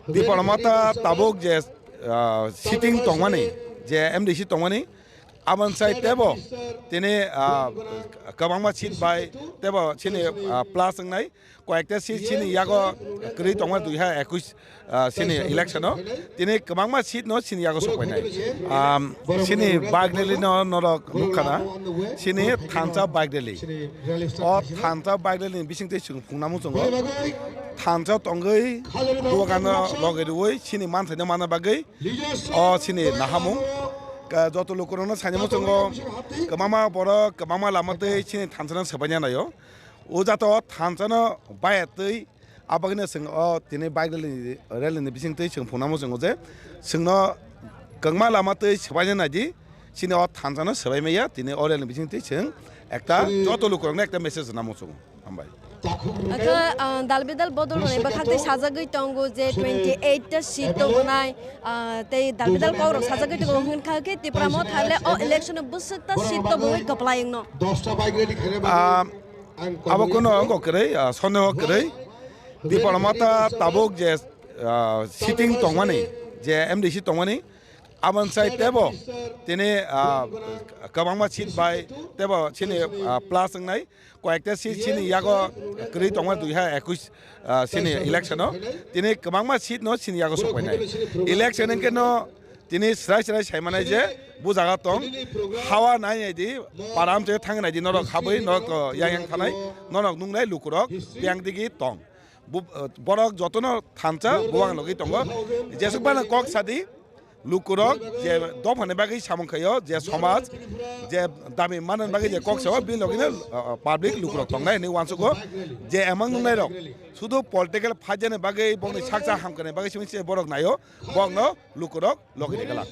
Di Paramata Tabok Jes sitting Tongmani, Je MDC Tongmani, Aban Sai Tebo, Tene Kabama Chit by Tebo Chini Plus and Night, Quack Chini Yago, Kri Tonga to have Ekus Sini election, Tene Kabama Chit no Sini Yago Sopene, Sini Bagnelli no Nukana, Sini Tanta Bagdeli, or Tanta Bagdeli Bishing Punamutungo, Tanta Tongai, Duagana Logaway, Sini Manta Mana Bagay, or Sini Nahamu. যত লোকরন সাইমো চঙ্গ কমামা বড় কমামা লামাতে চিনি থানছনা সবাইনা নাयो ও যাত থানছনা বায়াতৈ আবাগনে song অ তিনে বাইগলি রেলনি বিসিংতৈ song ফনামো চঙ্গ যে song কংমা লামাতে সবাইনা Nadi চিনি অ থানছনা সবাইমাইয়া তিনে অরেলনি বিসিংতৈ song একটা যত লোকরন একটা মেসেজ নামো চঙ্গ আমবাই Dalbidal Bodol Bakate Sazagui Tongo J 28 sheet Togonai, they Dalbidal Koro Sazagui Tongun Kake, the promote Hale or election of Busita sheet of applying no. Abakono Gokere, Sono Gokere, Di Paramata Tabok Jes sitting Tongmani, Je MDC Tongmani, Aban Sai Tebo, Tene Kabama Chit by Tebo Chini Plus and Night. Quack Chini Yago, Kri Tonga to have Ekus Sini election, Tine Kabama Chit no Sini Yago Sopene. Election and Keno, Tine Slash Hamanaje, Buzagaton, Hawa Nayadi, Param Tangana, not of Habi, not Yang Kanai, none of Nungai Lukurok, Yang Digi Tong. Borok Jotono, Tanta, Buang Logitonga, Jesubana Kok Sadi. Lukurok, যে দফানে বাকি সামন খাইও যে সমাজ যে দামি মানন বাকি যে কক্সও বিল লগিনে পাবলিক লুকুরক তংনাই নি ওয়ানসুগো যে এমন নাই রক শুধু পলিটিক্যাল ফাজনে বাকি বংনি সাকসা হামকানে বাকি সিমিছে বরক নাইও বংনো লুকুরক লগিনে গলা